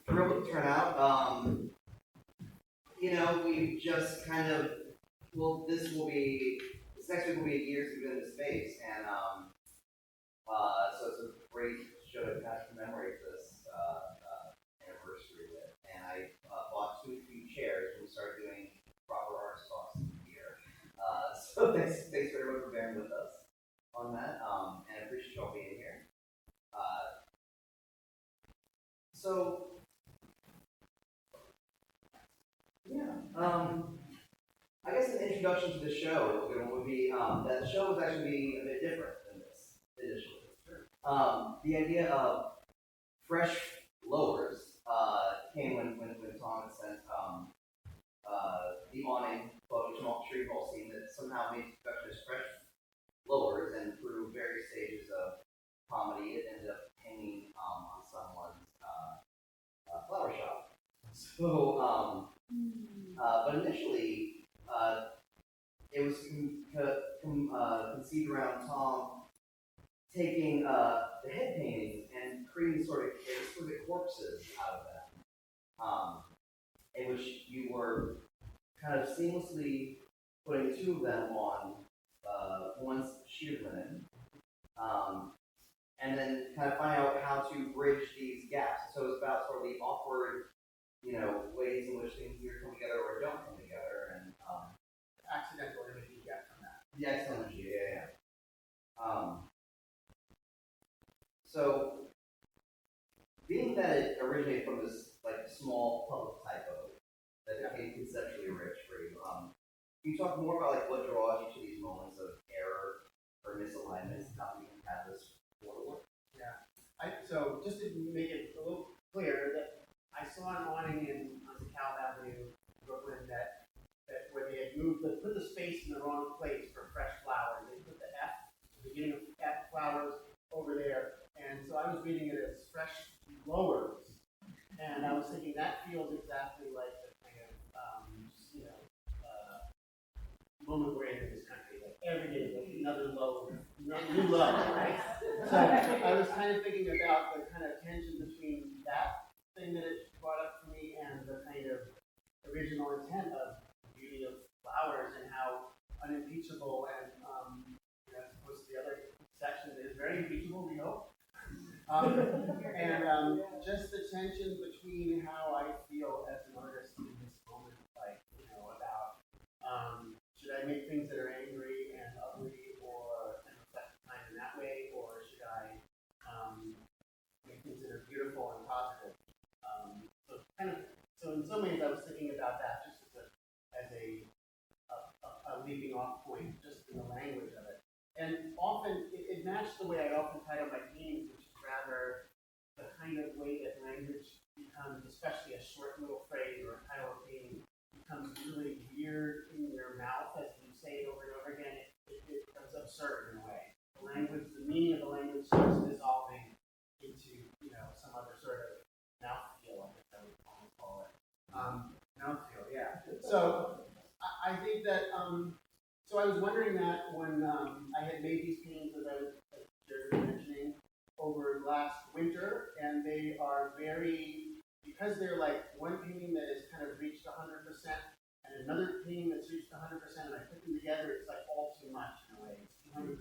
Thrilled with the turnout. We've just kind of, this next week will be a year since we've been in this space, and so it's a great show to kind of commemorate this anniversary with. And I bought 2 new chairs when we started doing proper art talks here. So thanks for everyone for bearing with us on that, and I appreciate y'all being here. I guess an introduction to the show would be that the show was actually a bit different than this initially. The idea of fresh lowers came when Tom had sent the awning photo to Street Hall scene that somehow made production as fresh lowers, and through various stages of comedy, it ended up hanging on someone's flower shop. So, but initially, it was conceived around Tom taking the head paintings and creating sort of corpses out of them, in which you were kind of seamlessly putting 2 of them on one sheet of linen, and then kind of finding out how to bridge these gaps. So it's about sort of the awkward, ways in which things either come together or don't come together, and accidental image you get from that. The accidental image, yeah. So, being that it originated from this small public typo that became conceptually rich for you, can you talk more about what draws you to these moments of error or misalignments, and how you can have this forward? Yeah. So just to make it a little clear, that I saw an awning on DeKalb Avenue, Brooklyn, that where they had put the space in the wrong place for fresh flowers. They put the F, the beginning of F flowers over there. And so I was reading it as fresh lowers. And I was thinking that feels exactly like the kind of, moment we're in this country. Like every day, like another low, new low, right? So I was kind of thinking about the kind of tension between that thing that it brought up for me and the kind of original intent of the beauty of flowers and how unimpeachable and, as opposed to the other section that is very impeachable, we hope. Just the tension between how I feel as an artist in this moment, about should I make things that are angry and ugly and reflect time in that way, or should I make things that are beautiful and positive? So in some ways I was thinking about that just as a leaping off point, just in the language of it. And often it matched the way I often title my paintings, which is rather the kind of way that language becomes, especially a short little phrase or a title of painting, becomes really weird in your mouth as you say it over and over again. It becomes absurd in a way. The meaning of the language starts dissolving into some other sort of mouthfeel, I guess I would call it. Mouthfeel, yeah. So I think that. So I was wondering that when I had made these paintings, as Jared was mentioning, over last winter, and they are because they're like one painting that has kind of reached 100%, and another painting that's reached 100%, and I put them together, it's like all too much in a way. It's 200%.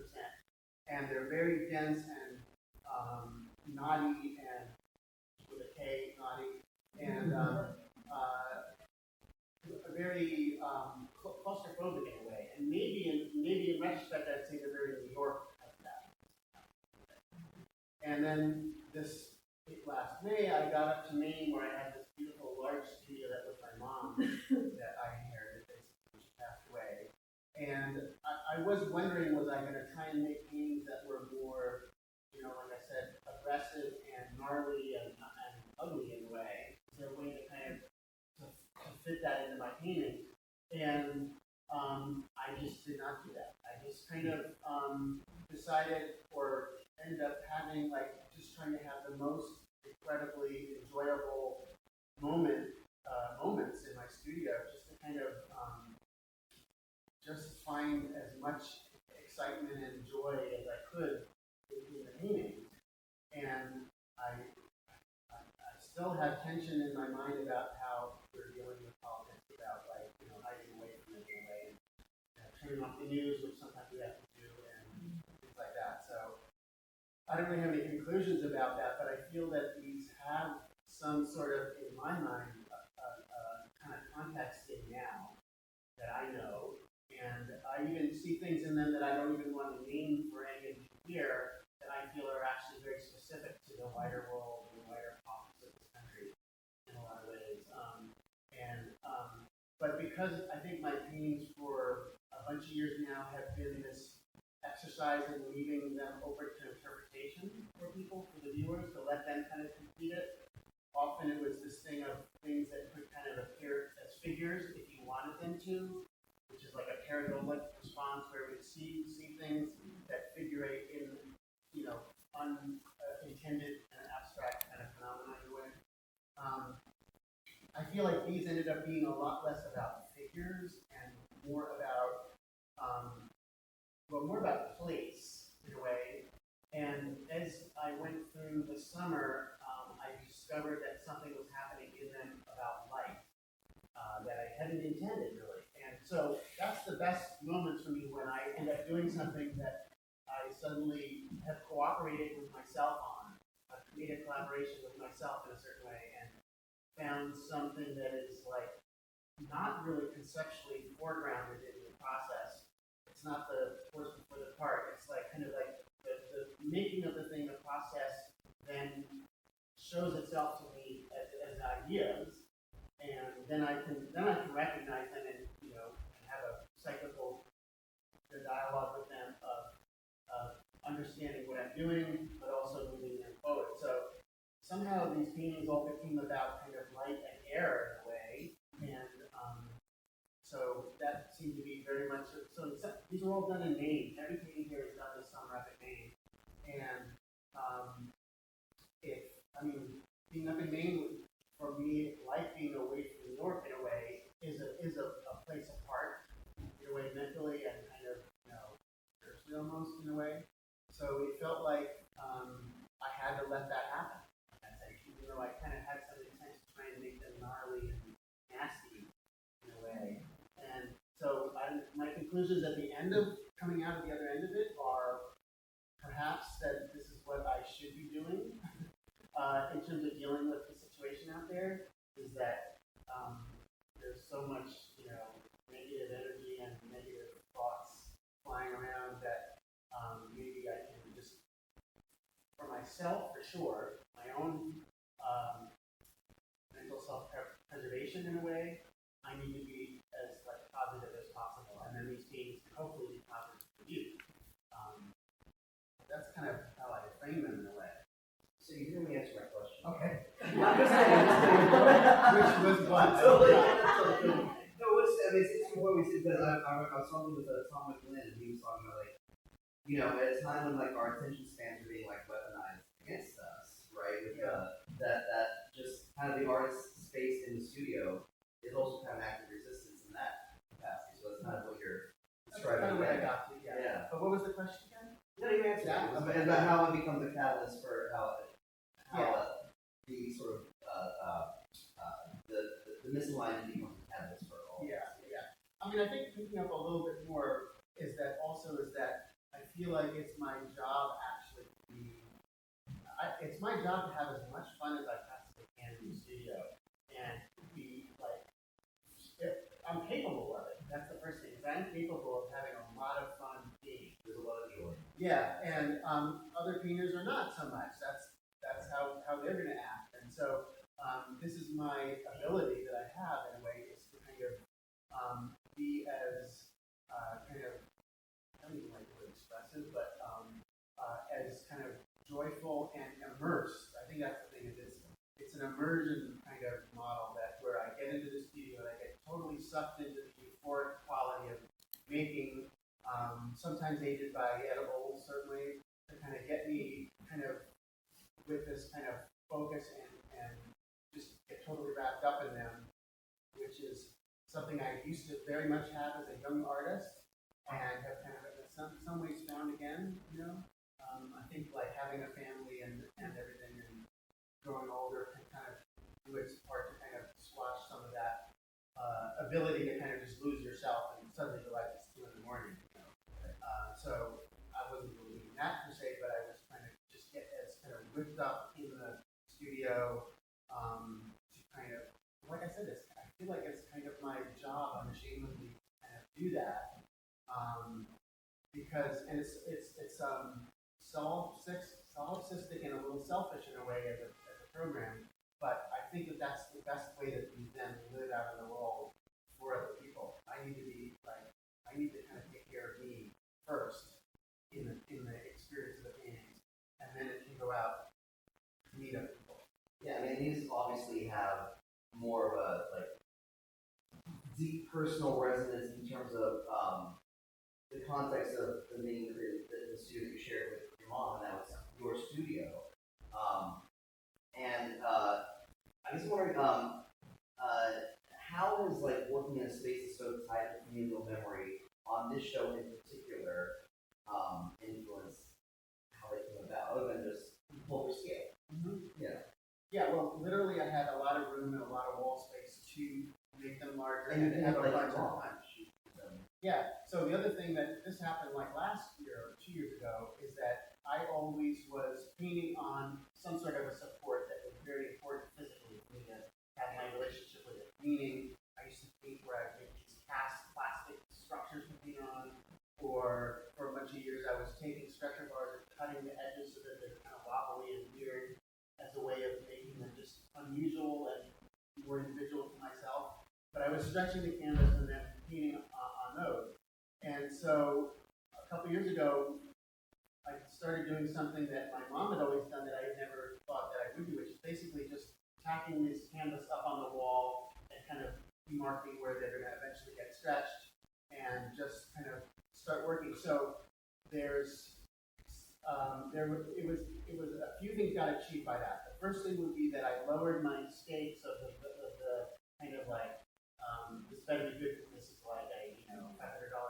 And they're very dense and knotty, and with a K, knotty, and very claustrophobic in a way. And maybe in retrospect, I'd say they're very New York like that. And then last May, I got up to Maine, where I had this beautiful large studio that was my mom that I inherited basically when she passed away. And I was wondering, was I going to try and make paintings that were more, like I said, aggressive and gnarly and ugly in a way? Is there a way to kind of to fit that into my painting? And I just did not do that. I just kind of decided, or ended up having just trying to have the most incredibly enjoyable moments in my studio, just to kind of just find as much excitement and joy as I could in the painting. And I still have tension in my mind about how we're dealing with politics, about like, you know, hiding away from it in a way, and turning off the news, which sometimes we have to do, and things like that. So I don't really have any conclusions about that, but I feel that these have some sort of, in my mind, kind of context in now that I know, and I even see things in them that I don't even want to name for any of you here that I feel are actually very specific to the wider world and the wider politics of this country in a lot of ways. But because I think my paintings for a bunch of years now have been this exercise in leaving them open to interpretation for people, for the viewers, to let them kind of complete it. Often it was this thing of things that could kind of appear as figures if you wanted them to, which is like a pareidolia response where we see things that figurate in, you know, unintended and abstract kind of phenomena in a way. I feel like these ended up being a lot less about figures and more about, more about place in a way. And as I went through the summer, I discovered that something was happening in them about light that I hadn't intended really. And so that's the best moments for me when I end up doing something that I suddenly have cooperated with myself on, made a collaboration with myself in a certain way, and found something that is like not really conceptually foregrounded in the process. It's not the horse before the cart. It's like kind of like the making of the thing, the process, then shows itself to me as ideas, and then I can recognize them and, you know, and have a cyclical dialogue with them of understanding what I'm doing, but also moving them forward. So somehow these paintings all became about kind of light and air in a way, and so that seemed to be very much so. These are all done in Maine. Every painting here is done this summer up in Maine, and being up in Maine for me, like being away from New York in a way, is a place apart in a way mentally and kind of, you know, spiritually almost in a way. So it felt like I had to let that happen. Even though I kind of had some intent to try and make them gnarly and nasty in a way. And so my conclusions at the end of coming out of the other end of it are perhaps that this is what I should be doing in terms of dealing with the situation out there, is that there's so much, you know, negative energy and negative thoughts flying around that maybe I can just, for myself for sure, my own mental self-preservation in a way, I need to be as like positive as possible, and then these things can hopefully be positive for you. That's kind of how I frame them in a way. So you didn't really answer my question. Okay. I'm just saying. Which was what? No, it's interesting what we said, because I was talking with Tom McGlynn, and he was talking about, like, you know, at a time when like our attention spans are being like weaponized against us, right? With that just kind of the artist's space in the studio is also kind of active resistance in that capacity. So that's kind of what you're describing. That's kind of what I got to, yeah. But what was the question again? No, you answered that. About how it becomes a catalyst for the sort of the misalignment becomes a catalyst for all. Yeah. I mean, I think picking up a little bit more is that I feel like it's my job actually to be. It's my job to have as much fun as I possibly can in the studio and be like, I'm capable of it. That's the first thing. I'm capable of having a lot of fun painting. There's a lot of joy. Yeah, and other painters are not so much. That's how they're going to act. And so this is my ability that I have in a way, is to kind of be as kind of, I don't even like the word expressive, but as kind of joyful and immersed. I think that's the thing. It's an immersion kind of model where I get into the studio and I get totally sucked into the euphoric quality of making, sometimes aided by edibles, certainly, to kind of get me kind of with this kind of focus and just get totally wrapped up in them, which is something I used to very much have as a young artist and have kind of in some ways found again, you know. I think like having a family and everything and growing older can kind of do its part to kind of squash some of that ability to kind of just lose yourself and suddenly realize it's 2 in the morning. You know? So I wasn't really doing that per se, but I was trying to just get as kind of whipped up in the studio to kind of, like I said, I feel like it's kind of my job unashamedly to kind of do that because, and it's solipsistic and a little selfish in a way as a program, but I think that that's the best way that we then live out in the world for other people. I need to kind of take care of me first in the experience of the paintings, and then it can go out to meet other people. Yeah, I mean, these obviously have more of a like deep personal resonance in terms of the context of the main the studio you shared with your mom, and that was your studio. I was wondering, how is like working in a space that's so tied to communal memory on this show in particular influence how they came about, other than just full scale? Mm-hmm. Yeah. Yeah, well, literally, I had a lot of room and a lot of wall space to make them larger And you and have have a like bunch of time. Yeah, so the other thing that this happened like last year or 2 years ago is that I always was painting on some sort of a support that was very important physically for me to have my relationship with it. Meaning, I used to paint where I would make these cast plastic structures to paint on, or for a bunch of years I was taking stretcher bars and cutting the edges so that they're kind of wobbly and weird as a way of making them just unusual and more individual to myself. But I was stretching the canvas and then painting on those. And so a couple years ago, I started doing something that my mom had always done that I had never thought that I would do, which is basically just tacking this canvas up on the wall and kind of demarking where they're going to eventually get stretched and just kind of start working. So it was a few things got achieved by that. The first thing would be that I lowered my stakes of the kind of like this better be good because this is like a $500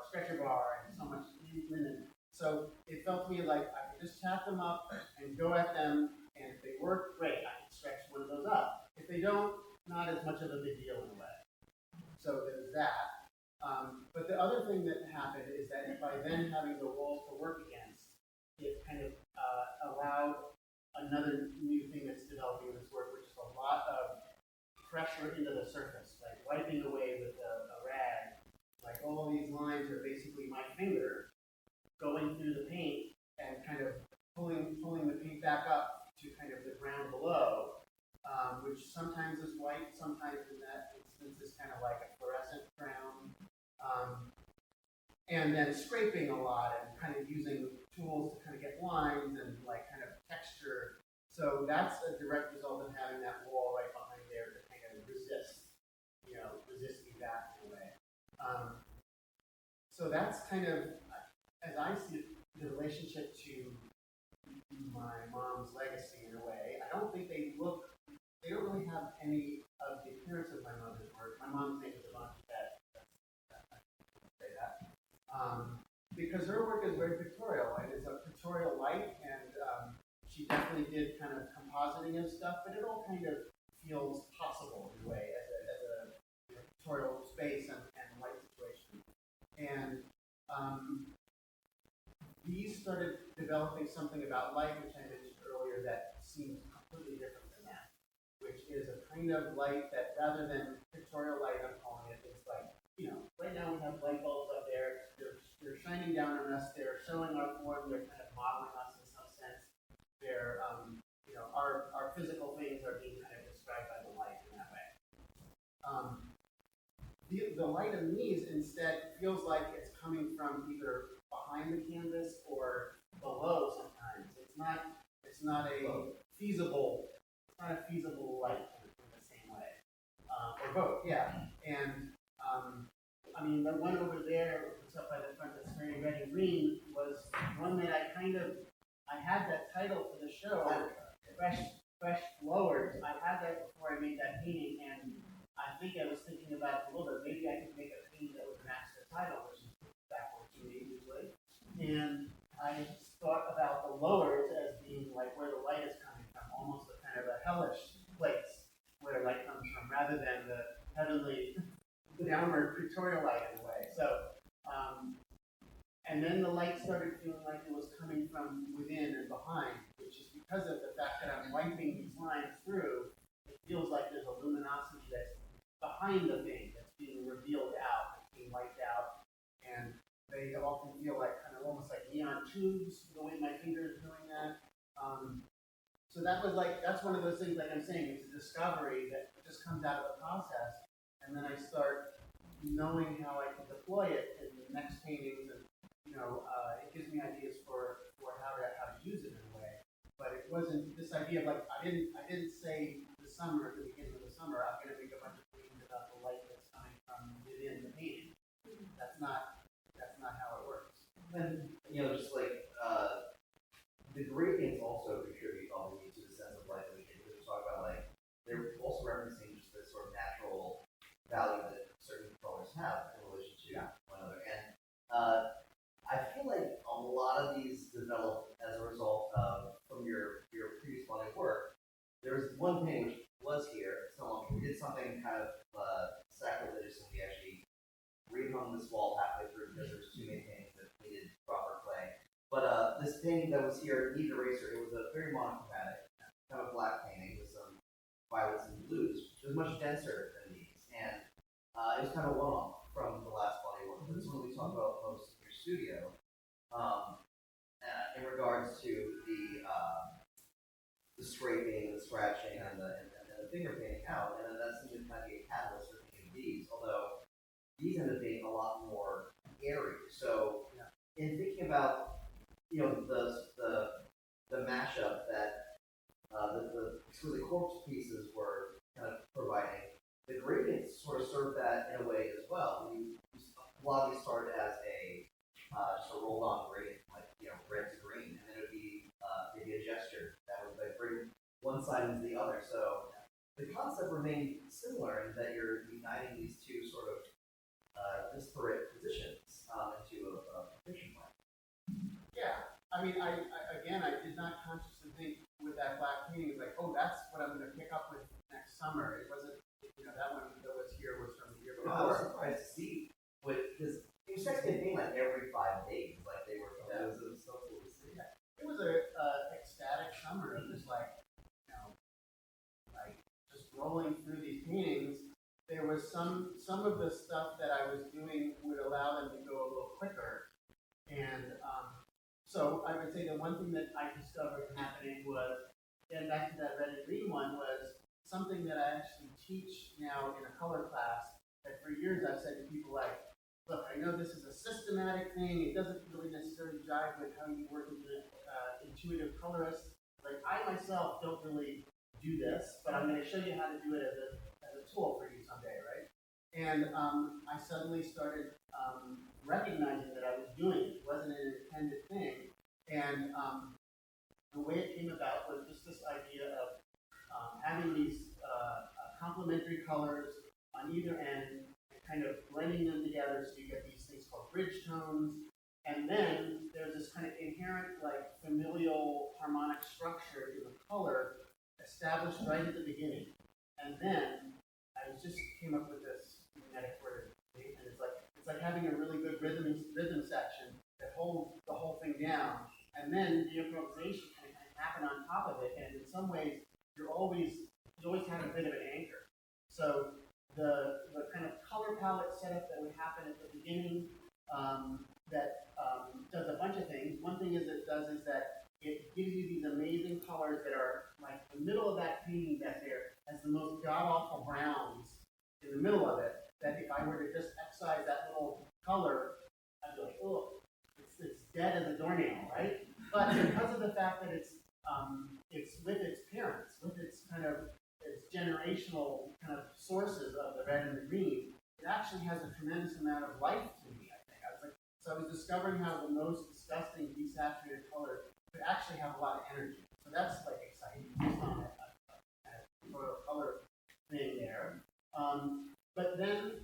stretcher bar and so much linen. So it felt to me like I could just tap them up and go at them, and if they work, great, I can stretch one of those up. If they don't, not as much of a big deal in a way. So there's that. But the other thing that happened is that by then having the walls to work against, it kind of allowed another new thing that's developing in this work, which is a lot of pressure into the surface, like wiping away with a rag. Like all these lines are basically my finger going through the paint and kind of pulling the paint back up to kind of the ground below, which sometimes is white, sometimes in that instance is kind of like a fluorescent brown. And then scraping a lot and kind of using tools to kind of get lines and like kind of texture. So that's a direct result of having that wall right behind there to kind of resist me back in a way. So that's kind of, as I see it, the relationship to my mom's legacy in a way. I don't think they don't really have any of the appearance of my mother's work. My mom's name is Yvonne Tibet. Say that. Because her work is very pictorial, and it's a pictorial light, and she definitely did kind of compositing of stuff, but it all kind of feels possible in a way as a pictorial space and light situation. And these started developing something about light, which I mentioned earlier, that seems completely different than that, which is a kind of light that rather than pictorial light, I'm calling it, it's like, right now we have light bulbs up there, they're shining down on us, they're showing our form, they're kind of modeling us in some sense. They're, our physical things are being kind of described by the light in that way. The light of these instead feels like it's coming from either behind the canvas or below sometimes. It's not a feasible light in the same way. Or both, yeah. And the one over there, it's up by the front that's very red and green, was one that I had that title for the show, Fresh Lowers. I had that before I made that painting, and I think I was thinking about it a little bit. Maybe I could make a painting that would match the title, which is backwards to me usually. And I thought about the lowers as being like where the light is coming from, almost a kind of a hellish place, where like rather than the heavenly downward pictorial light in a way. So, and then the light started feeling like it was coming from within and behind, which is because of the fact that I'm wiping these lines through. It feels like there's a luminosity that's behind the thing that's being revealed out, that's being wiped out, and they often feel like kind of almost like neon tubes, the way my finger is doing that. So that was like, that's one of those things, like I'm saying, it's a discovery that just comes out of the process, and then I start knowing how I can deploy it in the next paintings, and it gives me ideas for how to use it in a way. But it wasn't this idea of like I didn't say the summer at the beginning of the summer I'm going to make a bunch of paintings about the light that's coming from within the painting. That's not how it works. And just like the gradients also contribute obviously to the sense of light that we can talk about. Like they're also referencing just this sort of natural value that certain colors have in relation to one another. And I feel like a lot of these developed as a result of from your previous body of work. There was one painting which was here, it's no longer. We did something kind of sacrilegious, and we actually rehung this wall halfway through because there's too many paintings that needed proper clay. But this painting that was here needed eraser. It was a very monochromatic, kind of black painting with some violets and blues. It was much denser than these, and it was kind of one-off from the last body of work. This is what we talk about most in your studio, in regards to the scraping, the scratching, and the finger painting out, and then that seemed to kind of be a catalyst for thinking of these. Although these end up being a lot more airy. So in thinking about the mashup that the exquisite corpse pieces were kind of providing, the gradients sort of serve that in a way as well. A lot of these started as just a rolled on gradient, like red to green, and then it would be maybe a gesture that would like bring one side into the other. So the concept remained similar in that you're uniting these two sort of disparate positions into a fiction plan. Yeah, I mean, I did not consciously think with that black painting like, oh, that's what I'm going to pick up with next summer. It wasn't, that one that was here was from the year before. I was surprised to see because it was actually a painting like every 5 days, like they were. It was so cool to see. Yeah. It was a ecstatic summer of just like just rolling through these paintings. There was some of the stuff that I was doing would allow them to go a little quicker, and so I would say the one thing that I discovered happening was, getting back to that red and green one, was something that I actually teach now in a color class. That for years I've said to people like, look, I know this is a systematic thing. It doesn't really necessarily jive with how you work as an intuitive colorist. Like I myself don't really do this, but I'm going to show you how to do it as a tool for you someday, right? And I suddenly started recognizing that I was doing it. It wasn't an intended thing. And the way it came about was just this idea of having these complementary colors on either end, and kind of blending them together so you get these things called bridge tones. And then there's this kind of inherent, like, familial harmonic structure to the color established right at the beginning. And then I just came up with this magnetic word, and it's like having a really good rhythm section that holds the whole thing down, and then the improvisation can happen on top of it. And in some ways, you always have a bit of an anchor. So the kind of color palette setup that would happen at the beginning that does a bunch of things. One thing it does is that it gives you these amazing colors that are like the middle of that painting back there has the most god-awful browns in the middle of it, that if I were to just excise that little color, I'd be like, oh, it's dead as a doornail, right? But because of the fact that it's with its parents, with its kind of its generational kind of sources of the red and the green, it actually has a tremendous amount of life to me, I think. I was discovering how the most disgusting desaturated color could actually have a lot of energy. So that's like exciting. Just on that sort of color thing there. But then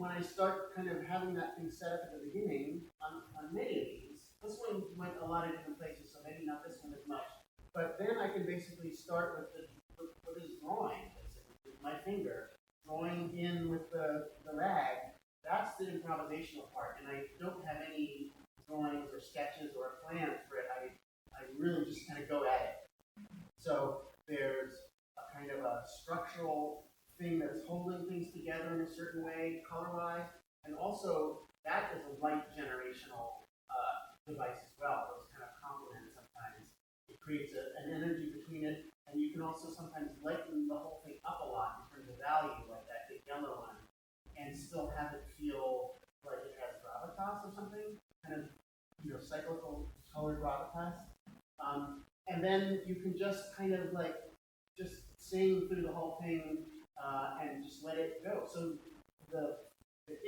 when I start kind of having that thing set up at the beginning on many of these, this one went a lot of different places, so maybe not this one as much. But then I can basically start with for this drawing, basically, with my finger, drawing in with the rag. That's the improvisational part, and I don't have any drawings or sketches or plans for it. I really just kind of go at it. So there's a kind of a structural thing that's holding things together in a certain way, color-wise, and also that is a light generational device as well. Those kind of complement sometimes. It creates an energy between it, and you can also sometimes lighten the whole thing up a lot in terms of value, like that big yellow one, and still have it feel like it has gravitas or something, kind of, cyclical colored gravitas. And then you can just kind of like just sing through the whole thing and just let it go. So the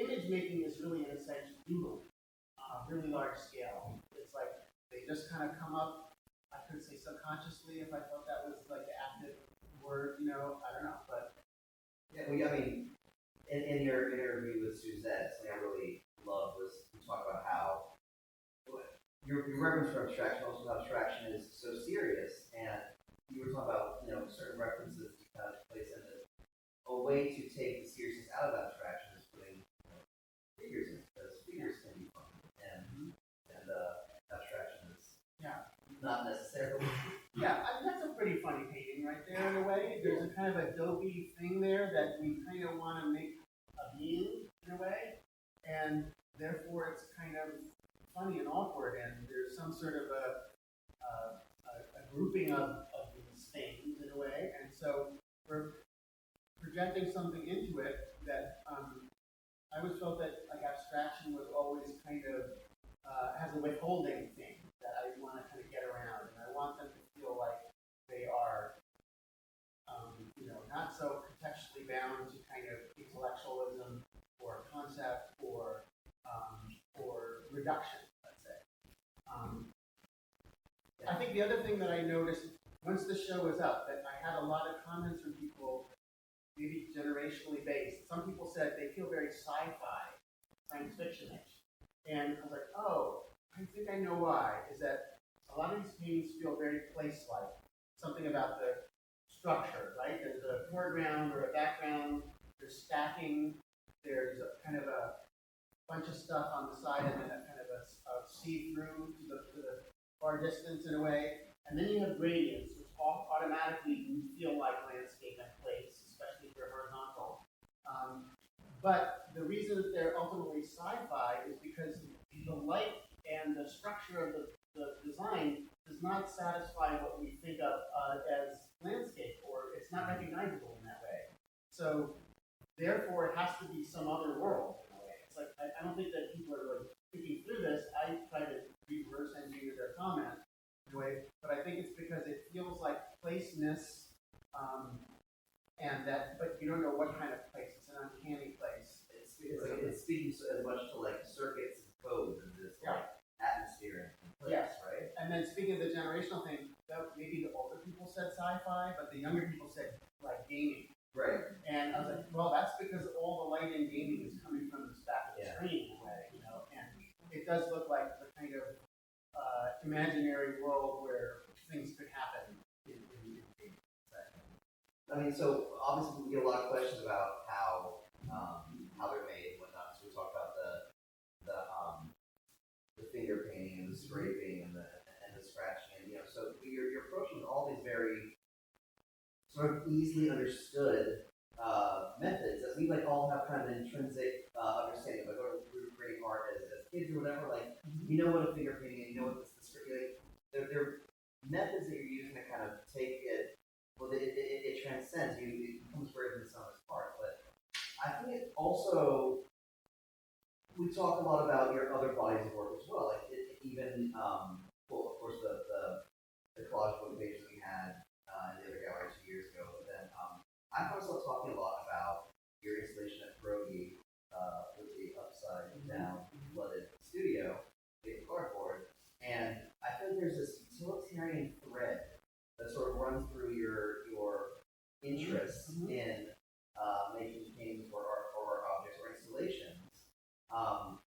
image making is really, in a sense, doodling, really large scale. It's like they just kind of come up. I could say subconsciously if I thought that was like the active word, I don't know, but yeah, in your interview with Suzette, something I really loved was you talk about how your reference for abstraction, also how abstraction is so serious, and you were talking about certain references to kind of place in it. A way to take the seriousness out of abstraction is putting figures in, because figures can be fun, and abstraction is not necessarily. Yeah, I mean, that's a pretty funny painting right there in a way. There's a kind of Adobe thing there that we kind of want to make a being in a way, and therefore it's kind of funny and awkward, and there's some sort of a grouping of these things in a way, and so we're projecting something into it that I always felt that like abstraction was always kind of has a withholding thing that I want to kind of get around, and I want them to feel like they are not so contextually bound to kind of intellectualism or concept or reduction, let's say. I think the other thing that I noticed once the show was up, that I had a lot of comments from people, maybe generationally based. Some people said they feel very sci-fi, science fiction-ish. And I was like, oh, I think I know why. Is that a lot of these paintings feel very place-like. Something about the structure, right? There's a foreground or a background, there's stacking, there's a kind of a bunch of stuff on the side and then a kind of a see-through to the far distance in a way. And then you have gradients, which automatically feel like landscape and place, especially if they're horizontal. But the reason that they're ultimately sci-fi is because the light and the structure of the design does not satisfy what we think of as landscape, or it's not recognizable in that way. So therefore, it has to be some other world in a way. It's like, I don't think that people are really thinking through this. I try to reverse engineer their comment in a way, but I think it's because it feels like placeness, and that, but you don't know what kind of place. It's an uncanny place. It's speaking as much to like circuits and codes and this like atmosphere and place, right? And then speaking of the generational thing, maybe the older people said sci-fi, but the younger people said like gaming. Right. And I was like, well, that's because all the light in gaming is coming from this back of the screen in a way, and it does look like the kind of imaginary world where things could happen in gaming. I mean, so obviously we get a lot of questions about how they're made and whatnot. So we talked about the finger painting and the scraping and the scratching, and so you're approaching all these very sort of easily understood methods that we like all have kind of an intrinsic understanding of, like, or we were creating art as kids or whatever. Like, you know what a finger painting is, you know what the script. Like, they're methods that you're using to kind of take it. Well, it transcends you. It becomes greater than the sum of its parts. But I think it also, we talk a lot about your other bodies of work as well. Like even well, of course the collage book page that we had in the other gallery 2 years ago. But then I found myself talking a lot about your installation at Krogi with the upside down flooded studio, made of cardboard, and I feel like there's this utilitarian thread that sort of runs through your interests in making paintings or objects or installations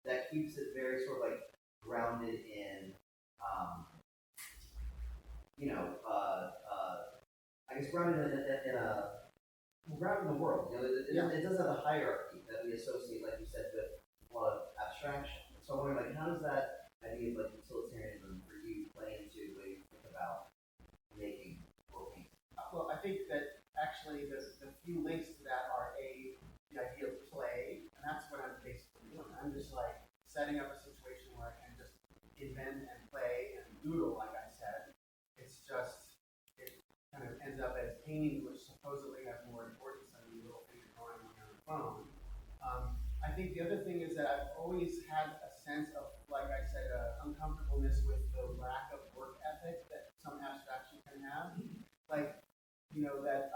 that keeps it very sort of like grounded in I I guess, grounded grounded in the world. You know, it does have a hierarchy that we associate, like you said, with a lot of abstraction. So I'm wondering, like, how does that idea of like utilitarianism for you play into the way you think about making world painting? Well, I think that actually the few links to that are the idea of play, and that's what I'm basically doing. I'm just like setting up a situation where I can just invent and play and doodle, like I said. It's just, it kind of ends up as paintings, which supposedly have more importance than the little thing you're drawing on your phone. I think the other thing is that I've always had a sense of, like I said, uncomfortableness with the lack of work ethic that some abstraction can have. Like, you know, that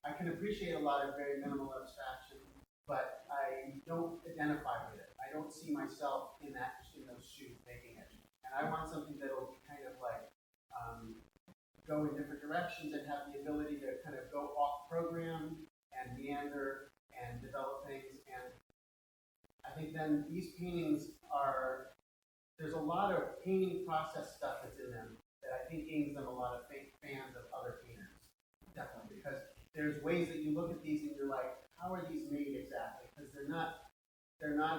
I can appreciate a lot of very minimal abstraction, but I don't identify with it. I don't see myself in those shoes making it. And I want something that will kind of like go in different directions and have the ability to kind of go off program and meander and develop things. And I think then these paintings are, there's a lot of painting process stuff that's in them that I think gains them a lot of fans of other painters. Definitely, because there's ways that you look at these and you're like, how are these made exactly? Because they're not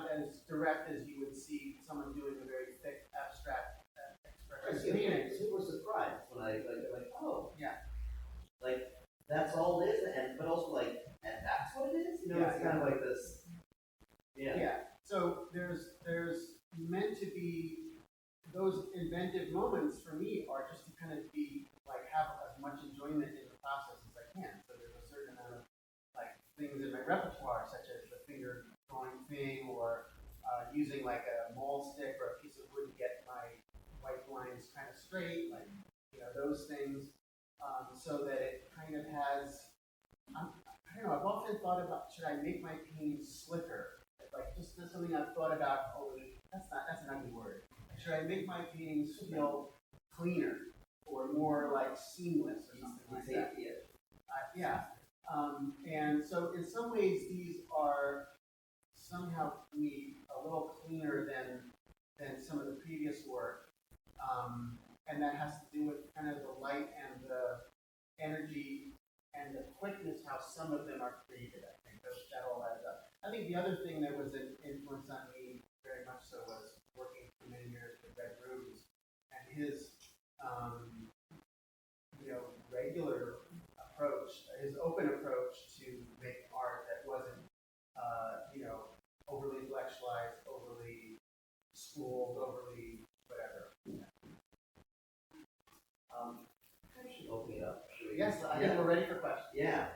as direct as you would see someone doing a very thick abstract expression painting. People were surprised when I like, oh, yeah, like that's all it is, and but also like, and that's what it is. You know, yeah, it's kind of like this. Yeah. Yeah. So there's meant to be those inventive moments for me are just to kind of be like have as much enjoyment in the process as I can. So there's a certain amount of like things in my repertoire, such as the finger drawing thing, or using like a maul stick or a piece of wood to get my white lines kind of straight, like, you know, those things, so that it kind of has. I don't know. I've often thought about, should I make my paintings slicker? Like, just something I've thought about. Oh, that's an ugly word. Should I make my paintings feel cleaner or more like seamless or something like that? Yeah. And so in some ways these are somehow for me a little cleaner than some of the previous work. And that has to do with kind of the light and the energy and the quickness how some of them are created. I think that all adds up. I think the other thing that was an influence on me very much so was working for many years with Red Rooms and his regular approach, his open approach to making art that wasn't overly intellectualized, overly schooled, overly whatever. I should open it up. Yes, I think we're ready for questions. Yeah.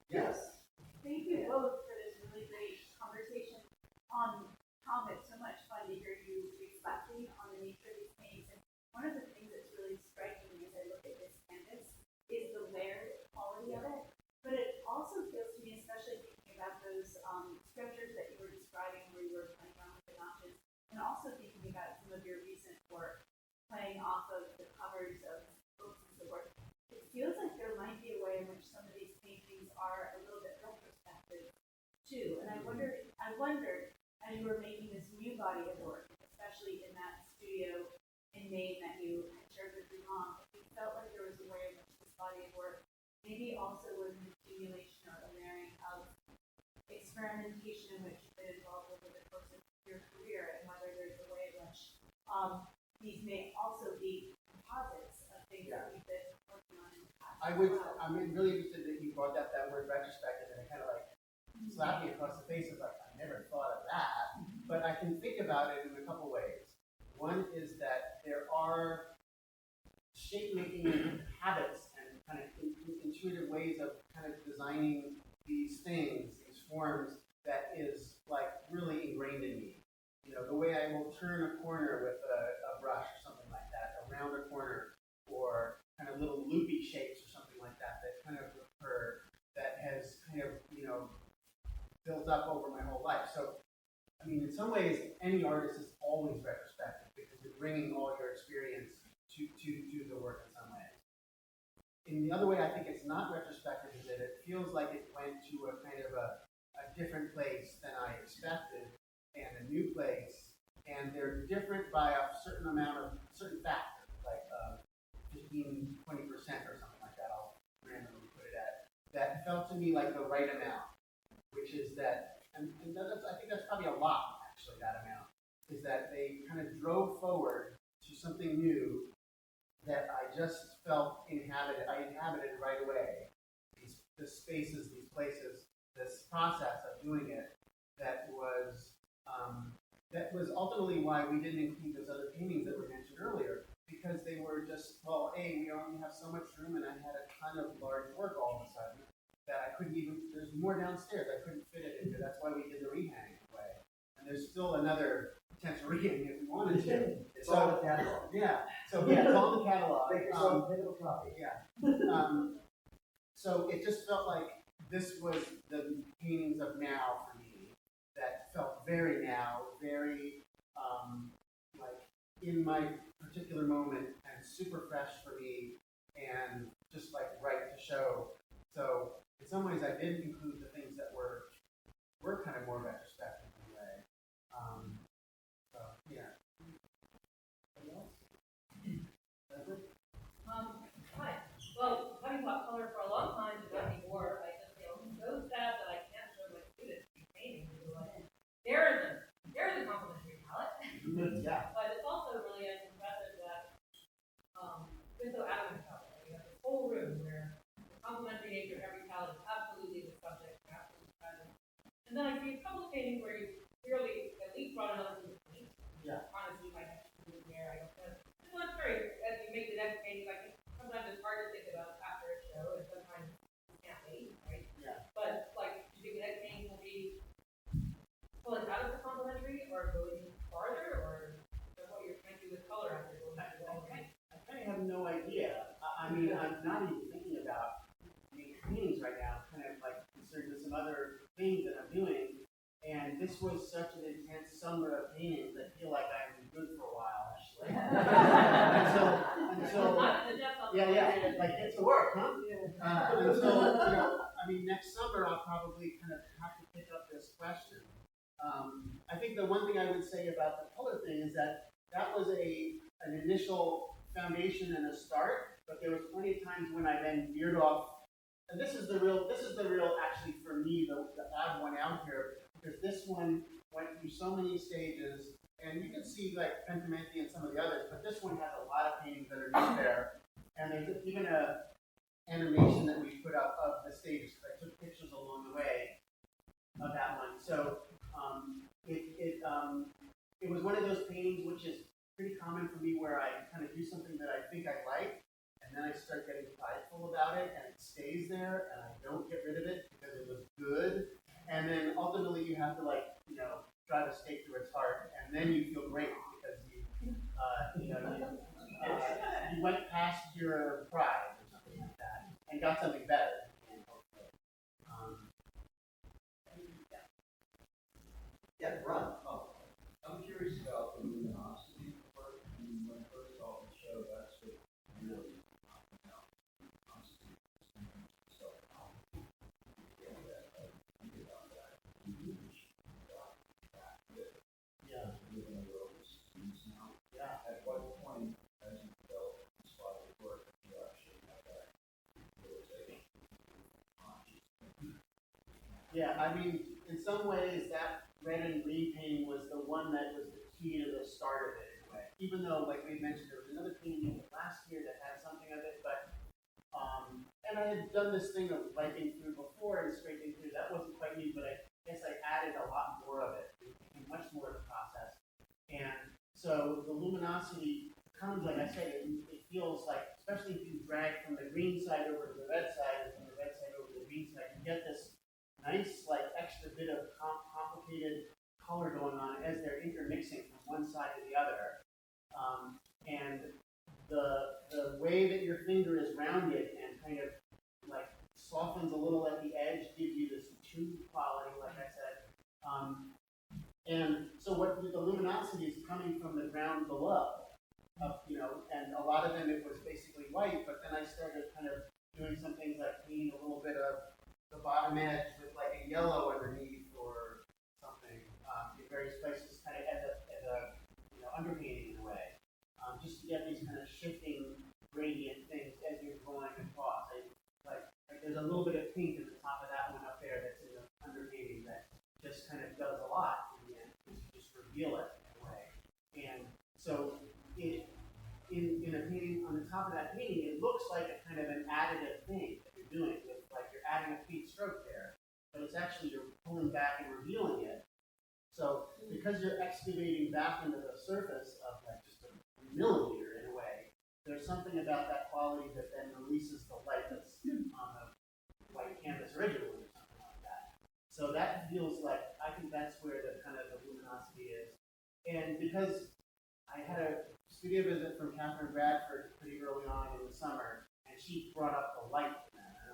Yes. Thank you both for this really great conversation on Tom. It's so much fun to hear you reflecting on the nature of these things. And one of the things that's really striking me as I look at this canvas is the layered quality of it. But it also feels to me, especially thinking about those scriptures that you were describing where you were playing around with the notches, and also thinking about some of your recent work playing off of the covers of books and so forth. It feels like there might be a way in which some of these paintings are a little bit retrospective too. And I wondered as you were making this new body of work, especially in that studio in Maine that you had shared with your mom, it felt like there was a way in which this body of work maybe also was an accumulation or a layering of experimentation in which you've been involved over the course of your career, and whether there's a way in which these may also be composites of things that we've been working on in the past. I'm really interested that you brought up that word retrospective, and it kind of like slapped me across the face. It's like, I never thought of that. But I can think about it in a couple ways. One is that there are shape-making habits and kind of intuitive ways of kind of designing these things, these forms, that is like really ingrained in me. You know, the way I will turn a corner with a brush or something like that, around a corner, or kind of little loopy shapes or something like that that kind of recur, that has kind of, built up over my whole life. So, I mean, in some ways, any artist is always retrospective because you're bringing all your experience to the work in some ways. In the other way, I think it's not retrospective is that it feels like it went to a kind of a different place than I expected, and a new place, and they're different by a certain factor, like 15, 20%, or something like that, I'll randomly put it at, that felt to me like the right amount, which is that, and that's, I think that's probably a lot, actually, that amount, is that they kind of drove forward to something new that I just felt I inhabited right away. The spaces, these places, this process of doing it, that was ultimately why we didn't include those other paintings that were mentioned earlier, because they were just, well, A, we only have so much room, and I had a ton of large work all of a sudden that I couldn't even, there's more downstairs, I couldn't fit it in here. That's why we did the rehanging way. And there's still another potential rehanging if we wanted to. It's all in the catalog. Yeah, so yeah, it's all in the catalog. Make yourself a digital copy. Yeah. So it just felt like this was the paintings of now for me, that felt very now, very like in my particular moment, and super fresh for me, and just like right to show. So in some ways I did include the things that were kind of more retrospective in a way. So yeah. Anything else? Leslie? Hi. Well, having taught color for a long time, but not anymore, I just feel so sad that I can't show my students these paintings. Like, there is a complimentary palette. Yeah. But it's also really impressive that been so adamant about it. We have this whole room where the complementary nature of every palette is absolutely the subject, absolutely present. And then I see a couple of paintings where you clearly at least brought another thing to paint. Yeah. Honestly, my next room here, I don't know. I'm not sure as you make the next painting, I think sometimes it's hard to think about after a show, and sometimes you can't wait, right? Yeah. But like, do you think the next painting will be pulling out of the complementary, or going farther, or what you're trying to do with color after going back to the paint? I kind of have no idea. I mean, I'm not even thinking about making paintings right now. I'm kind of like concerned with some other things that I'm doing. And this was such an intense summer of paintings. I feel like I'm good for a while, actually. until yeah, like get to work, huh? Until I mean, next summer I'll probably kind of have to pick up this question. I think the one thing I would say about the color thing is that was an initial foundation and a start, but there was plenty of times when I then veered off. And this is the real actually for me the odd one out here, because this one went through so many stages, and you can see like Pentimenti and some of the others, but this one has a lot of paintings underneath there, and there's even a animation that we put up of the stages, because I took pictures along the way of that one. So it was one of those paintings which is pretty common for me, where I kind of do something that I think I like, and then I start getting prideful about it, and it stays there, and I don't get rid of it because it was good. And then ultimately you have to drive a stake through its heart, and then you feel great because you went past your pride or something like that and got something better. Yeah, run. Oh, I'm curious about the luminosity part. I mean, when I first saw the show, that's what really luminosity. So, yeah, think about that. Yeah. Living in the world of students now. Yeah. At what point, as you develop this body of work, you actually have that realization? Yeah, I mean, in some ways, that red and green painting was the one that was the key to the start of it, in a way. Even though, like we mentioned, there was another painting last year that had something of it, but and I had done this thing of wiping through before and scraping through. That wasn't quite me, but I guess I added a lot more of it. It became much more of a process. And so the luminosity comes, like I said, it feels like, especially if you drag from the green side over to the red side, and from the red side over to the green side, you get this nice, like, extra bit of complicated color going on as they're intermixing from one side to the other. And the way that your finger is rounded and kind of like softens a little at the edge gives you this tube quality, like I said. And so what the luminosity is coming from the ground below, and a lot of them it was basically white, but then I started kind of doing some things like painting a little bit of the bottom edge with like a yellow underneath or something in various places, kind of as a underpainting in a way, just to get these kind of shifting gradient things as you're going there's a little bit of pink at the top of that one up there that's in the underpainting that just kind of does a lot in the end, because you just reveal it in a way. And so in a painting, on the top of that painting, it looks like a kind of an additive thing that you're doing, with like you're adding a paint stroke there, but it's actually you're pulling back and revealing it. So because you're excavating back into the surface of like just a millimeter in a way, there's something about that quality that then releases the light that's on the white canvas originally, or something like that. So that feels like, I think that's where the kind of the luminosity is. And because I had a studio visit from Catherine Bradford pretty early on in the summer, and she brought up the light in that, and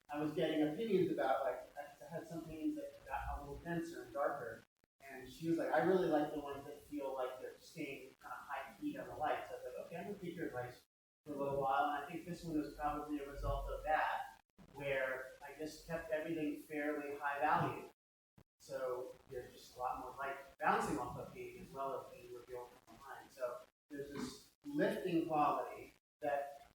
I was getting opinions about, like, I had some paintings that got a little denser and darker, and she was like, I really like the ones that feel like they're staying kind of high heat on the light. So I was like, okay, I'm gonna take your advice for a little while, and I think this one was probably a result of that, where I just kept everything fairly high value. So there's just a lot more light bouncing off the paint as well as being revealed from behind. So there's this lifting quality that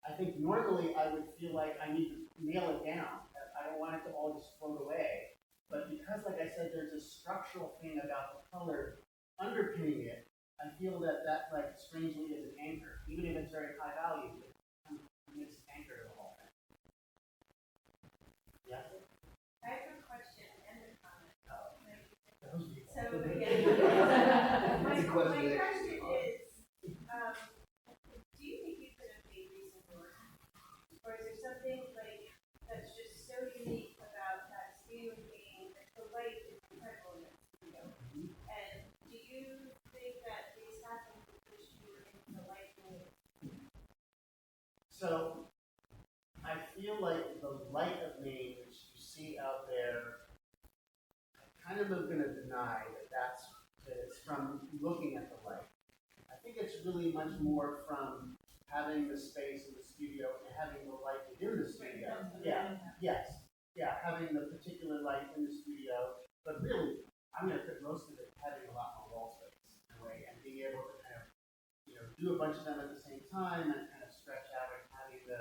I think normally I would feel like I need to nail it down. I don't want it to all just float away. But because, like I said, there's a structural thing about the color underpinning it, I feel that that, like, strangely is an anchor. Even if it's very high value, it's an anchor to the whole thing. Yeah? I have a question and a comment. That was beautiful. So, yeah. My It's a question. question is, do you think you could have made recent work? Or is there something like that's just so unique about that studio being that the light is incredible in that studio? And do you think that these happened because you were into the light being? So I feel like the light of Maine, which you see out there, I kind of am going to deny that it's from looking at the light. I think it's really much more from having the space in the studio and having the light within the studio. Yeah, yes, yeah, having the particular light in the studio, but really, I'm going to put most of it having a lot more wall space in a way, and being able to kind of, do a bunch of them at the same time and kind of stretch out and having the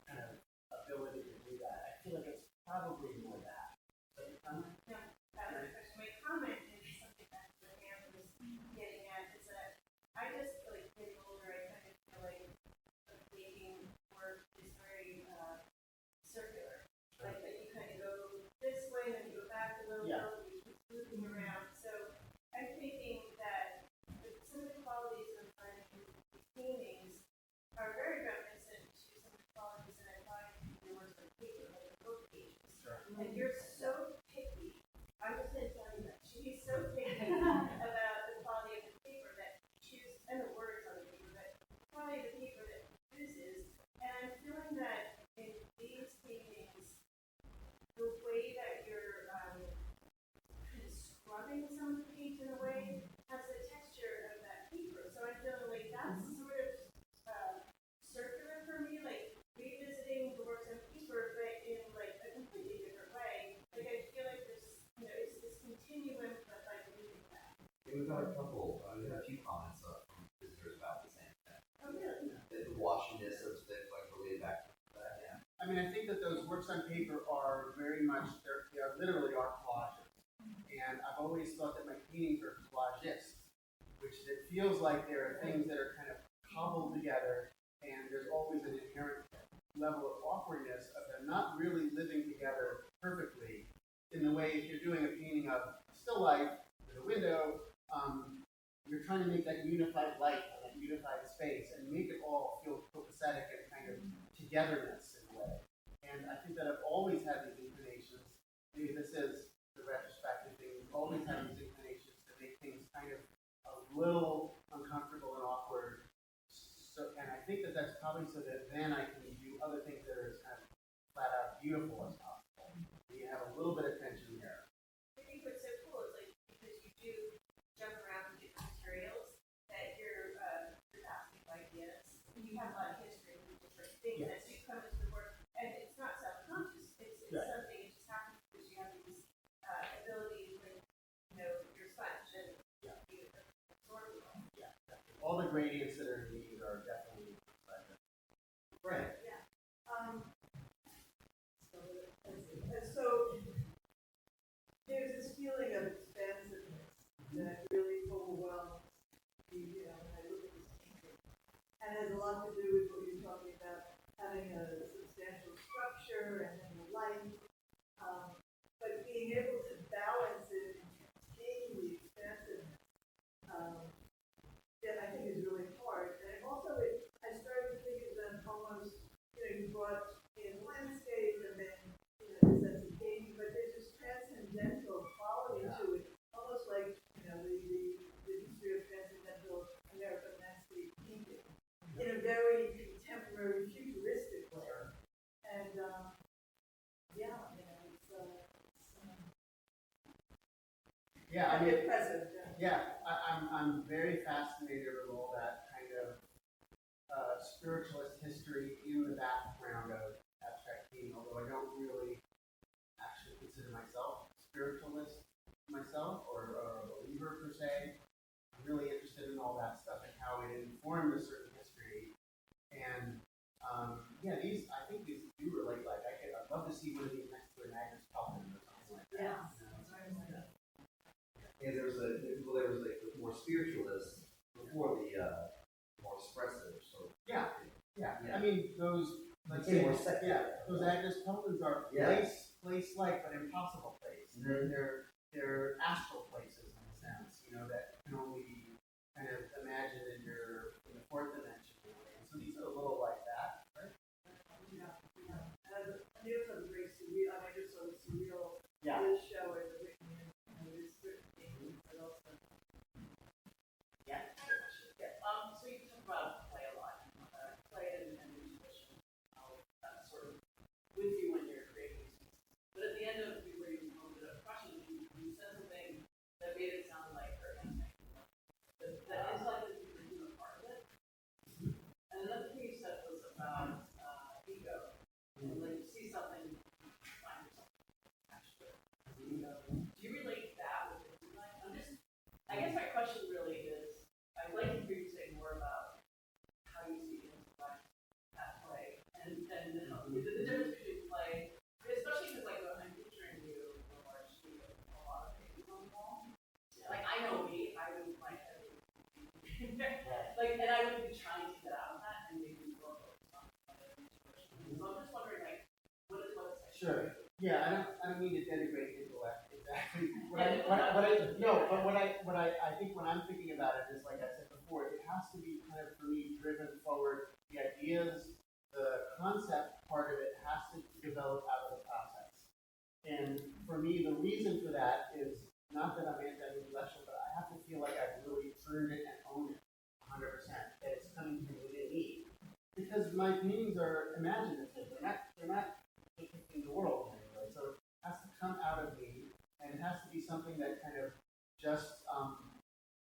kind of ability to do that. I feel like it's probably more that. So your comment? No, that was a question. My comment is something that the man was getting at, is that I just, like, getting older, I kind of feel like the painting work is very circular. Like, that you kind of go this way, then you go back a little bit, and you keep moving around. So I'm thinking that some of the qualities of these paintings are very reminiscent to some of the qualities that I find in your works on paper, like the book pages. Sure. And you're so picky. I was going to tell you that. She's so picky about the quality of the paper that she uses, and the words on the paper, but the quality of the paper that she uses. And I'm feeling that in these paintings, the way that you're kind of scrubbing some of the paint in a way has the texture of that paper. So I'm feeling like that's sort of circular for me, like revisiting the works on paper, but in like a completely different way. Like I feel like there's, it's this continuum, but like moving back. Yeah, we've got a few comments from visitors about the same thing. Oh, really? The washiness of things, like, related back to that, yeah. I mean, I think that those works on paper are very much, they are literally art collages. And I've always thought that my paintings are collagists, which it feels like there are things that are kind of cobbled together, and there's always an inherent level of awkwardness of them not really living together perfectly in the way if you're doing a painting of still life with a window, you're trying to make that unified light, that unified space, and make it all feel copacetic and kind of togetherness in a way. And I think that I've always had these inclinations. Maybe this is the retrospective thing. We've always had these inclinations to make things kind of a little uncomfortable and awkward. So, and I think that that's probably so that then I can do other things that are as kind of flat out beautiful as possible. You have a little bit of tension there. I think what's so cool is like because you do jump around with different materials that you're asking ideas. And you have a lot of history with different things that you come into the work, and it's not self-conscious. It's something that just happens because you have these abilities with your sponge and you absorb it all. Yeah, all the gradients that are needed are definitely present. Right. and it has a lot to do with what you're talking about, having a substantial structure and then the light. But being able to balance it and contain the expansiveness, that I think is really hard. And also, I started to think of them almost, you brought in landscape and then, the sense of painting, but there's this transcendental quality to it, almost like, the history of transcendental American landscape painting in a very contemporary, futuristic way. And, Yeah, I mean, impressive. I'm very fascinated with all that kind of spiritualist history in the background of abstract painting, although I don't really actually consider myself spiritualist myself or a believer per se. I'm really interested in all that stuff and how it informed a certain history. And I think these do relate. Like I'd love to see one of these next to an Agnes Coffin or something like that. Yeah. And there was like more spiritualist before the more expressive sort of. Yeah. I mean, those like Became more secular. those Agnes Coffins are place-like but impossible place. Mhm. They're astral places in a sense, that can only be kind of imagined in the fourth dimension. And so these are a little like that, right? Yeah. And there's a very surreal, I just saw the surreal Yeah. this show as a written in, this certain thing, but also. Yeah. So you talk about play a lot, play and intuition, that's sort of with you when you're creating these pieces. But at the end of where you posed a question, you said something that made it sound like her instinct. That intellect is a human part of it. And another thing you said was about ego. And like you see something, you find yourself attached to it as an ego. Do you relate that with your design? I guess my question really is, I'd like to hear you say more about how you see intellect at play, and the difference between play, especially because like I'm picturing you in a large studio with a lot of paintings on the wall. Like I know me, I would like like, and I would be trying to get out of that and maybe more focused on other intuition. So I'm just wondering, like, what is that? Sure. Yeah, I don't mean to denigrate intellect exactly. Yeah, But I think when I'm thinking about it is like I said before, it has to be kind of for me driven forward. The ideas, the concept part of it has to develop out of the process. And for me, the reason for that is not that I'm anti-intellectual, but I have to feel like I've really earned it and owned it 100%. That it's coming from within me. Because my paintings are imaginative. They're not depicting the world in any way. So it has to come out of me, and it has to be something that kind of just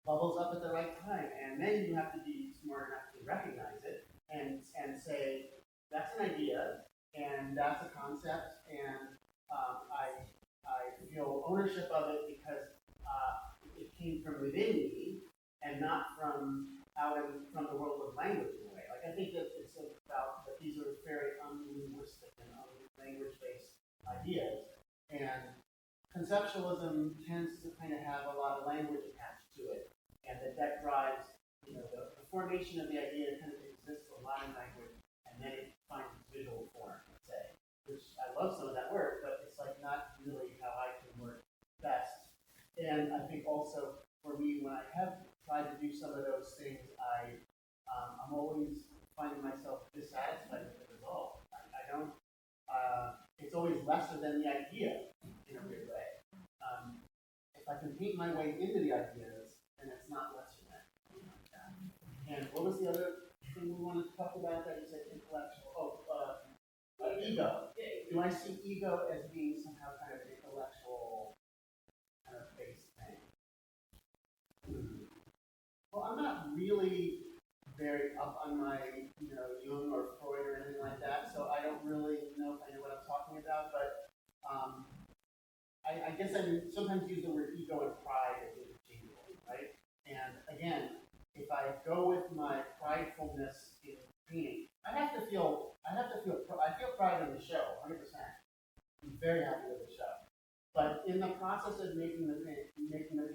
bubbles up at the right time. And then you have to be smart enough to recognize it and say, that's an idea, and that's a concept, and I feel ownership of it because it came from within me and not from from the world of language in a way. Like I think that it's about that these are very unlinguistic and language-based ideas, and conceptualism tends to kind of have a lot of language attached to it, and that drives the formation of the idea kind of exists a lot in language, and then it finds its visual form, let's say. Which I love some of that work, but it's like not really how I can work best. And I think also for me, when I have tried to do some of those things, I'm always finding myself dissatisfied with the result. I don't. It's always lesser than the idea in a weird way. If I can paint my way into the ideas, then it's not lesser than. And what was the other thing we wanted to talk about that you said intellectual? Ego. Do I see ego as being somehow kind of an intellectual kind of based thing? Well, I'm not really very up on my, Jung or Freud or anything like that, so I don't really know if I know what I'm talking about, but I guess I sometimes use the word ego and pride as interchangeable, right? And again, if I go with my pridefulness in painting, I feel pride in the show, 100%. I'm very happy with the show. But in the process of making the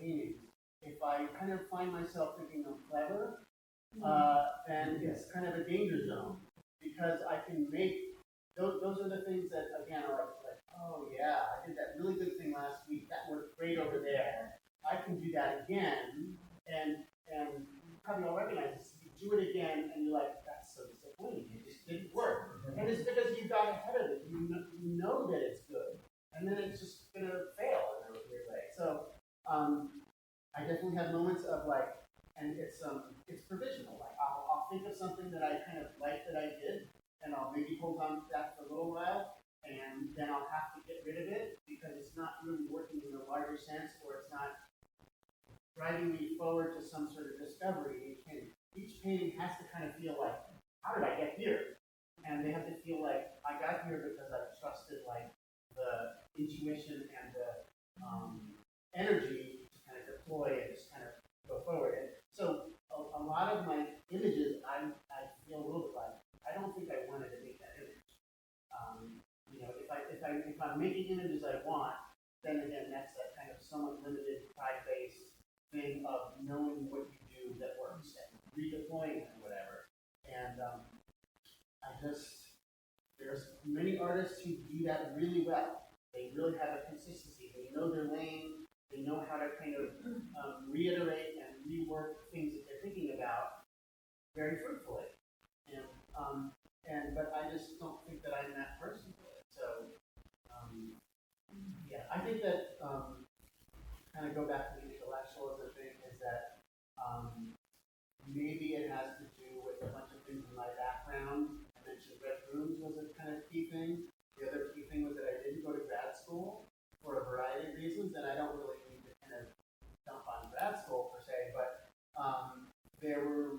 paintings, if I kind of find myself thinking I'm clever, then it's kind of a danger zone because I can make those are the things that again are like, oh yeah, I did that really good thing last week. That worked great over there. I can do that again, and you probably all recognize this. You do it again, and you're like, that's so disappointing. It just didn't work, and it's because you got ahead of it. You know that it's good, and then it's just gonna fail in a weird way. So I definitely have moments of like, and it's provisional. Like I'll think of something that I kind of like that I did, and I'll maybe hold on to that for a little while, and then I'll have to get rid of it because it's not really working in a larger sense, or it's not driving me forward to some sort of discovery in each painting. Each painting has to kind of feel like, how did I get here? And they have to feel like I got here because I trusted like the intuition and the energy to kind of deploy and just kind of go forward. And so a lot of my images, I feel a little bit like I don't think I wanted to make that image. If I'm making images I want, then again that's that kind of somewhat limited pride-based thing of knowing what you do that works and redeploying it and whatever. And there's many artists who do that really well. They really have a consistency. They know their lane. They know how to kind of reiterate and rework things that they're thinking about very fruitfully. But I just don't think that I'm that person. So, yeah, I think that kind of go back to the last show thing is that maybe it has to do with a bunch of things in my background. I mentioned red rooms was a kind of key thing. The other key thing was that I didn't go to grad school for a variety of reasons, and I don't really need to kind of dump on grad school per se, but there were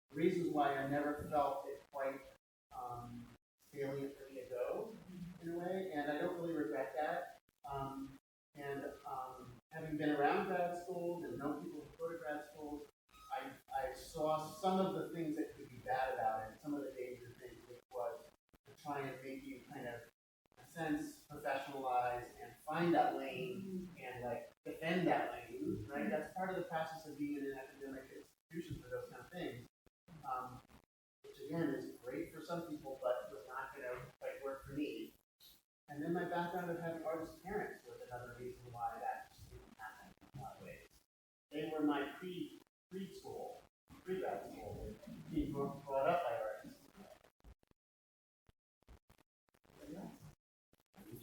reasons why I never felt it quite salient for me to go in a way, and I don't really regret that. Having been around grad schools and know people who go to grad schools, I saw some of the things that could be bad about it, some of the dangerous things, which was to try and make you kind of, in a sense, professionalize and find that lane and like defend that lane, right? That's part of the process of being in an academic institution for those kind of things, which again is great for some people, but was not going to quite work for me. And then my background of having artist parents was another reason why that just didn't happen in a lot of ways. They were my pre-grad school, being brought up by artists.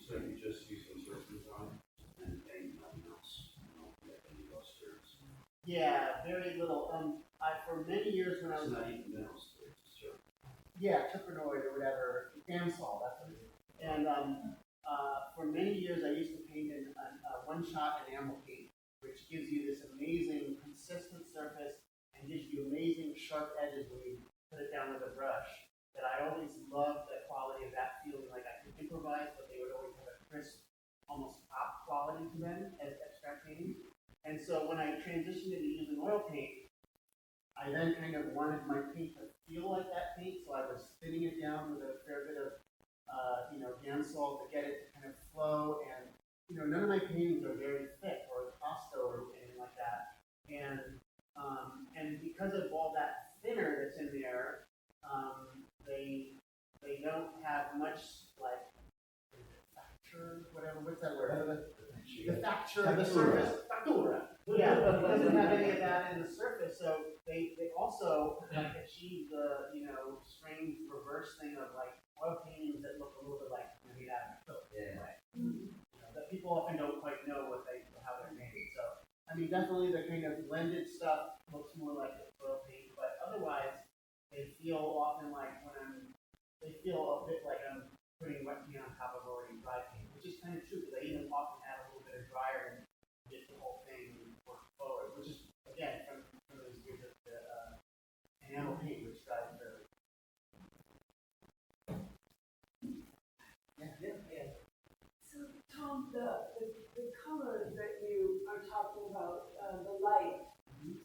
So you just use insert design and nothing else, like any clusters. Yeah, very little. For many years when I was not even middle school, sure. Yeah, Triprenoid or whatever, Gansol, that's what it is. And for many years I used to paint in one-shot enamel paint, which gives you this amazing consistent surface and gives you amazing sharp edges when you put it down with a brush. That I always loved the quality of that feeling like I could improvise, but they would always have a crisp, almost pop quality to them as abstract painting. And so when I transitioned into using oil paint, I then kind of wanted my paint to feel like that paint, so I was thinning it down with a fair bit of Gansol to get it to kind of flow. And none of my paintings are very thick or pasto or anything like that. And because of all that thinner that's in there, they don't have much like facture, whatever. What's that word? The facture of the surface. Factura. Yeah, it doesn't have any of that in the surface, so they also achieve the strange reverse thing of like oil paintings that look a little bit like made out of acrylic. Yeah. Right? That people often don't quite know how they're made. So I mean, definitely the kind of blended stuff looks more like oil paint, but otherwise they feel often like they feel a bit like I'm putting wet paint on top of already dry paint, which is kind of true because I even often add a little bit of dryer and get the whole thing work forward, which is again from those years of the enamel paint, which dries very. Yeah. So Tom, the colors that you are talking about, the light,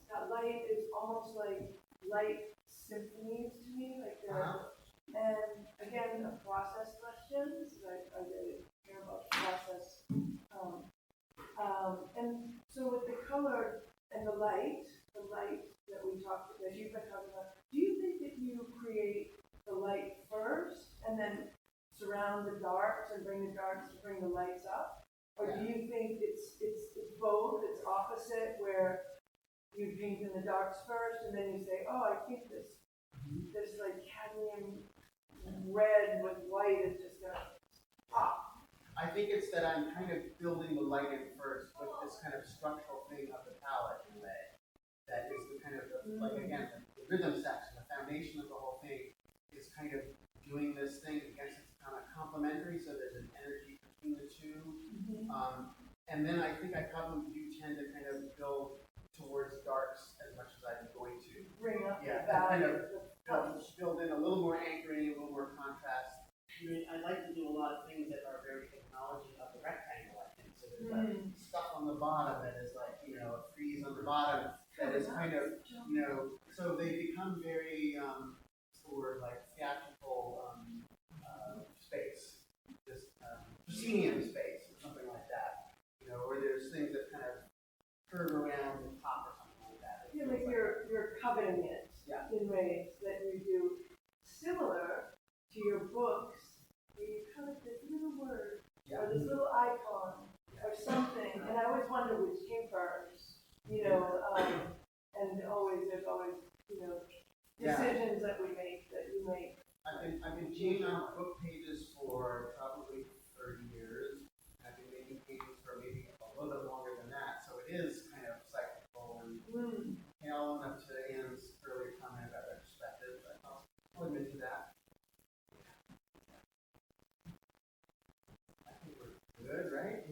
that light is almost like light symphonies to me, like they're, and again, a process question, because I really care about process. And so with the color and the light that that we talked, that you've been talking about, do you think that you create the light first and then surround the darks and bring the darks to bring the lights up? Or do you think it's both, it's opposite, where you paint in the darks first and then you say, oh, I think this like cadmium red with white is just gonna pop? I think it's that I'm kind of building the light in first with this kind of structural thing of the palette in a way. That is the kind of, like again, the rhythm section, the foundation of the whole thing is kind of doing this thing. Again, it's kind of complementary, so there's an energy between the two. And then I think I probably do tend to kind of go towards darks as much as I'm going to. Bring up the kind value. of build in a little more anchoring, a little more contrast. I like to do a lot of things that are very acknowledging of the rectangle, I think. So there's like stuff on the bottom that is like, you know, a frieze on the bottom that is kind of, you know, so they become very, what's the word, like theatrical space, just proscenium space or something like that. You know, where there's things that kind of curve around the top or something like that. You feel like you're coveting it in ways that you do similar to your books. You covet this little word or this little icon or something, and I always wonder which came first, you know, and there's always, you know, decisions that we make, that you make. I've been painting on book pages for probably 30 years. I've been making pages for maybe a little bit longer than that, so it is kind of cyclical and I'll own up to Anne's earlier comment about retrospective, but I'll admit to that. I think we're good, right?